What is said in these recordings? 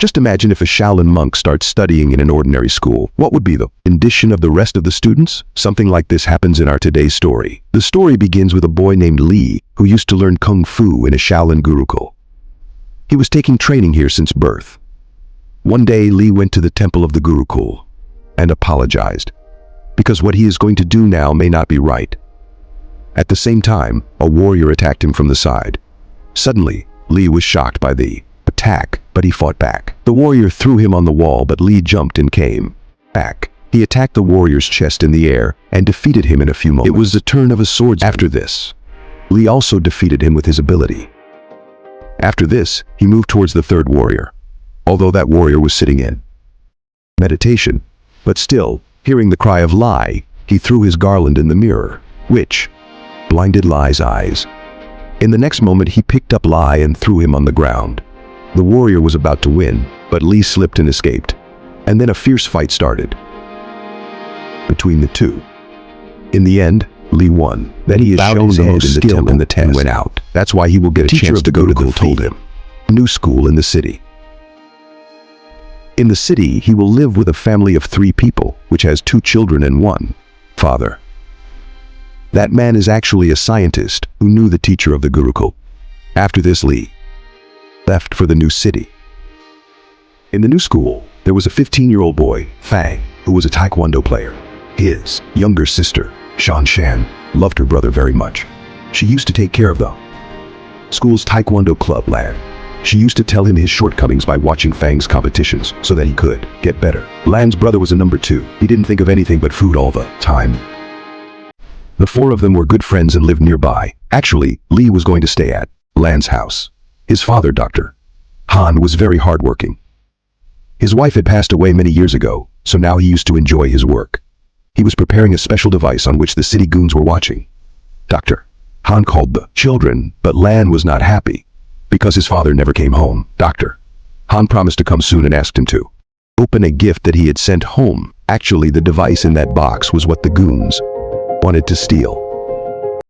Just imagine if a Shaolin monk starts studying in an ordinary school. What would be the condition of the rest of the students? Something like this happens in our today's story. The story begins with a boy named Li, who used to learn kung fu in a Shaolin Gurukul. He was taking training here since birth. One day, Li went to the temple of the Gurukul and apologized, because what he is going to do now may not be right. At the same time, a warrior attacked him from the side. Suddenly, Li was shocked by the attack, but he fought back. The warrior threw him on the wall, but Li jumped and came back. He attacked the warrior's chest in the air and defeated him in a few moments. It was the turn of a swordsman. After this, Li also defeated him with his ability. After this, he moved towards the third warrior, although that warrior was sitting in meditation. But still, hearing the cry of Lai, he threw his garland in the mirror, which blinded Lai's eyes. In the next moment, he picked up Lai and threw him on the ground. The warrior was about to win, but Li slipped and escaped. And then a fierce fight started between the two. In the end, Li won. Then he has shown the most skill in the test and went out. That's why he will get a chance to go to the told him. New school in the city. In the city, he will live with a family of 3 people, which has 2 children and 1 father. That man is actually a scientist who knew the teacher of the Gurukul. After this, Li left for the new city. In the new school, there was a 15-year-old boy, Fang, who was a taekwondo player. His younger sister, Shan, loved her brother very much. She used to take care of the school's taekwondo club Lan. She used to tell him his shortcomings by watching Fang's competitions so that he could get better. Lan's brother was a number 2. He didn't think of anything but food all the time. The 4 of them were good friends and lived nearby. Actually, Li was going to stay at Lan's house. His father, Dr. Han, was very hardworking. His wife had passed away many years ago, so now he used to enjoy his work. He was preparing a special device on which the city goons were watching. Dr. Han called the children, but Lan was not happy because his father never came home. Dr. Han promised to come soon and asked him to open a gift that he had sent home. Actually, the device in that box was what the goons wanted to steal.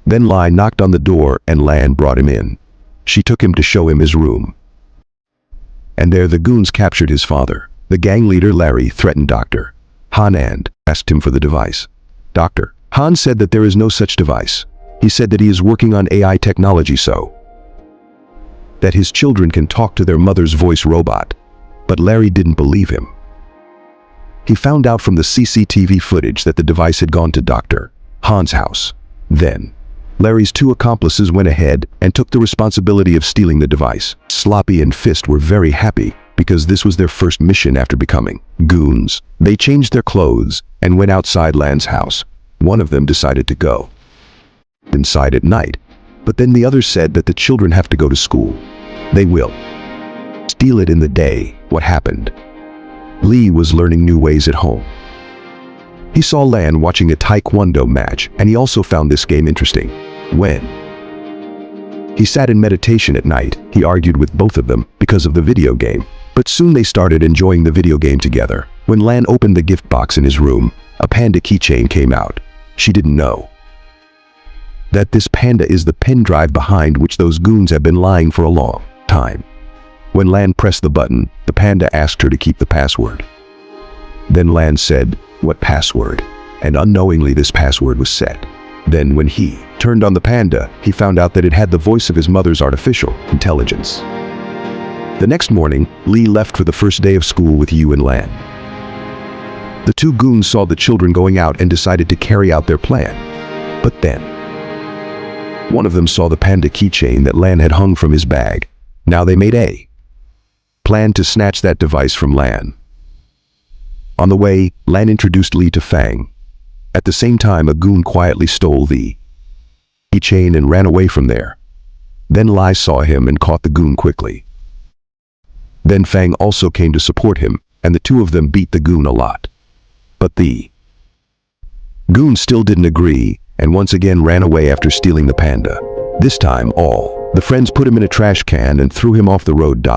Then Lai knocked on the door and Lan brought him in. She took him to show him his room. And there the goons captured his father. The gang leader Larry threatened Dr. Han and asked him for the device. Dr. Han said that there is no such device. He said that he is working on AI technology so that his children can talk to their mother's voice robot. But Larry didn't believe him. He found out from the CCTV footage that the device had gone to Dr. Han's house. Then, Larry's 2 accomplices went ahead and took the responsibility of stealing the device. Sloppy and Fist were very happy because this was their first mission after becoming goons. They changed their clothes and went outside Lan's house. One of them decided to go inside at night, but then the others said that the children have to go to school. They will steal it in the day. What happened? Li was learning new ways at home. He saw Lan watching a taekwondo match, and he also found this game interesting. When he sat in meditation at night, he argued with both of them because of the video game. But soon they started enjoying the video game together. When Lan opened the gift box in his room, a panda keychain came out. She didn't know that this panda is the pen drive behind which those goons have been lying for a long time. When Lan pressed the button, the panda asked her to keep the password. Then Lan said, "What password?" And unknowingly this password was set. Then when he turned on the panda, he found out that it had the voice of his mother's artificial intelligence. The next morning, Li left for the first day of school with Yu and Lan. The 2 goons saw the children going out and decided to carry out their plan. But then, one of them saw the panda keychain that Lan had hung from his bag. Now they made a plan to snatch that device from Lan. On the way, Lan introduced Li to Fang. At the same time, a goon quietly stole the keychain and ran away from there. Then Lai saw him and caught the goon quickly. Then Fang also came to support him, and the 2 of them beat the goon a lot. But the goon still didn't agree, and once again ran away after stealing the panda. This time, all the friends put him in a trash can and threw him off the road.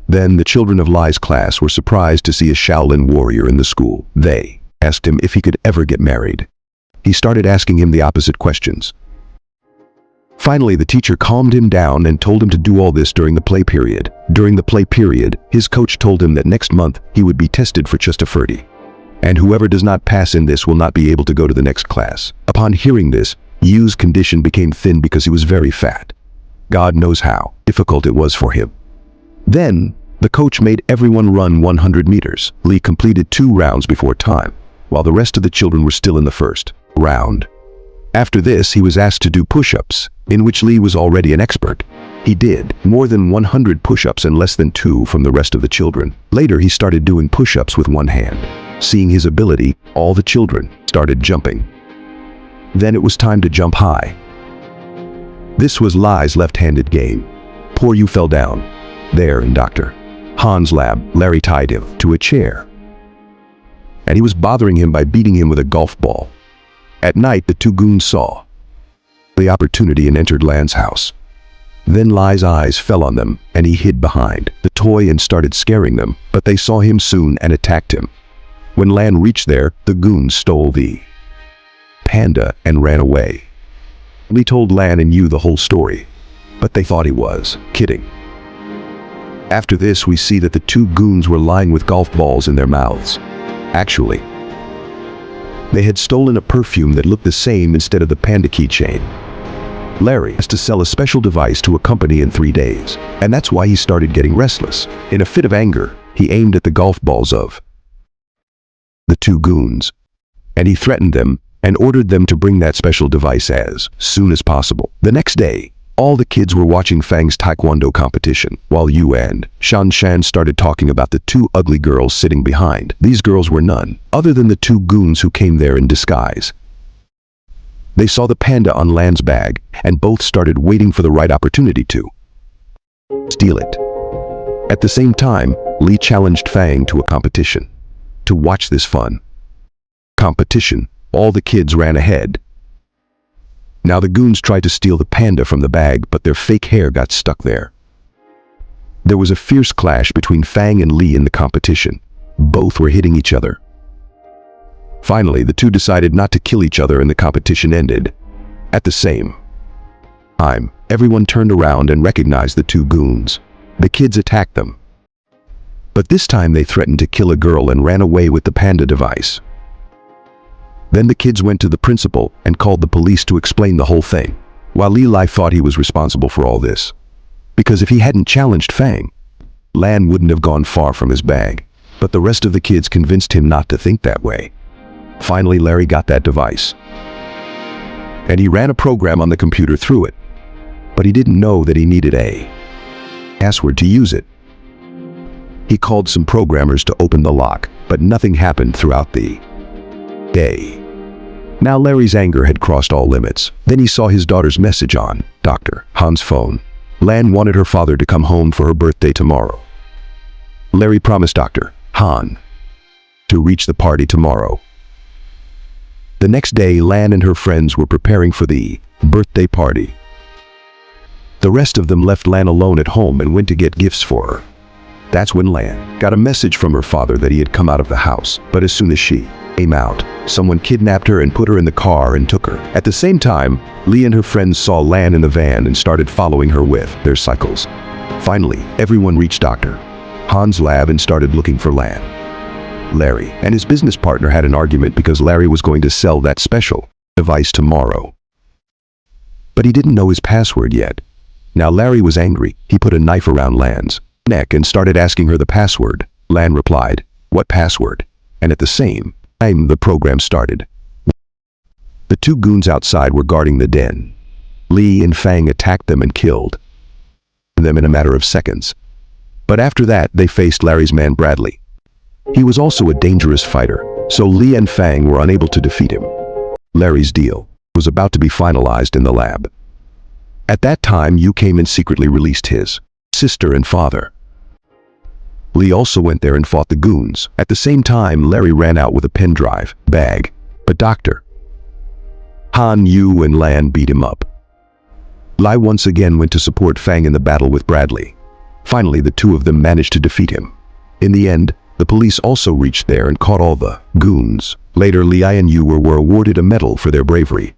Then the children of Lai's class were surprised to see a Shaolin warrior in the school. They asked him if he could ever get married. He started asking him the opposite questions. Finally, the teacher calmed him down and told him to do all this during the play period. During the play period, his coach told him that next month he would be tested for just a 30. And whoever does not pass in this will not be able to go to the next class. Upon hearing this, Yu's condition became thin because he was very fat. God knows how difficult it was for him. Then, the coach made everyone run 100 meters. Lee completed 2 rounds before time, while the rest of the children were still in the first round. After this, he was asked to do push-ups, in which Lee was already an expert. He did more than 100 push-ups and less than 2 from the rest of the children. Later, he started doing push-ups with one hand. Seeing his ability, all the children started jumping. Then it was time to jump high. This was Lee's left-handed game. Poor Yu fell down. There in Dr. Han's lab, Larry tied him to a chair. And he was bothering him by beating him with a golf ball. At night, the 2 goons saw the opportunity and entered Lan's house. Then Lee's eyes fell on them, and he hid behind the toy and started scaring them, but they saw him soon and attacked him. When Lan reached there, the goons stole the panda and ran away. Lee told Lan and Yu the whole story, but they thought he was kidding. After this, we see that the 2 goons were lying with golf balls in their mouths. Actually, they had stolen a perfume that looked the same instead of the panda keychain. Larry has to sell a special device to a company in 3 days, and that's why he started getting restless. In a fit of anger, he aimed at the golf balls of the 2 goons, and he threatened them and ordered them to bring that special device as soon as possible. The next day, all the kids were watching Fang's taekwondo competition, while Yu and Shan Shan started talking about the 2 ugly girls sitting behind. These girls were none other than the 2 goons who came there in disguise. They saw the panda on Lan's bag, and both started waiting for the right opportunity to steal it. At the same time, Lee challenged Fang to a competition. To watch this fun competition, all the kids ran ahead. Now the goons tried to steal the panda from the bag, but their fake hair got stuck there. There was a fierce clash between Fang and Lee in the competition. Both were hitting each other. Finally, the 2 decided not to kill each other and the competition ended. At the same time, everyone turned around and recognized the 2 goons. The kids attacked them. But this time they threatened to kill a girl and ran away with the panda device. Then the kids went to the principal and called the police to explain the whole thing, while Li thought he was responsible for all this. Because if he hadn't challenged Fang, Lan wouldn't have gone far from his bag. But the rest of the kids convinced him not to think that way. Finally, Larry got that device, and he ran a program on the computer through it. But he didn't know that he needed a password to use it. He called some programmers to open the lock, but nothing happened throughout the day. Now Larry's anger had crossed all limits. Then he saw his daughter's message on Dr. Han's phone. Lan wanted her father to come home for her birthday tomorrow. Larry promised Dr. Han to reach the party tomorrow. The next day, Lan and her friends were preparing for the birthday party. The rest of them left Lan alone at home and went to get gifts for her. That's when Lan got a message from her father that he had come out of the house, but as soon as she came out, someone kidnapped her and put her in the car and took her. At the same time, Lee and her friends saw Lan in the van and started following her with their cycles. Finally, everyone reached Dr. Han's lab and started looking for Lan. Larry and his business partner had an argument because Larry was going to sell that special device tomorrow. But he didn't know his password yet. Now Larry was angry. He put a knife around Lan's neck and started asking her the password. Lan replied, "What password?" And at the same time, the program started. The 2 goons outside were guarding the den. Lee and Fang attacked them and killed them in a matter of seconds. But after that, they faced Larry's man Bradley. He was also a dangerous fighter, so Lee and Fang were unable to defeat him. Larry's deal was about to be finalized in the lab. At that time, Yu came and secretly released his sister and father. Lee also went there and fought the goons. At the same time, Larry ran out with a pen drive bag, but Dr. Han, Yu, and Lan beat him up. Lai once again went to support Fang in the battle with Bradley. Finally, the 2 of them managed to defeat him. In the end, the police also reached there and caught all the goons. Later, Li and Yu were awarded a medal for their bravery.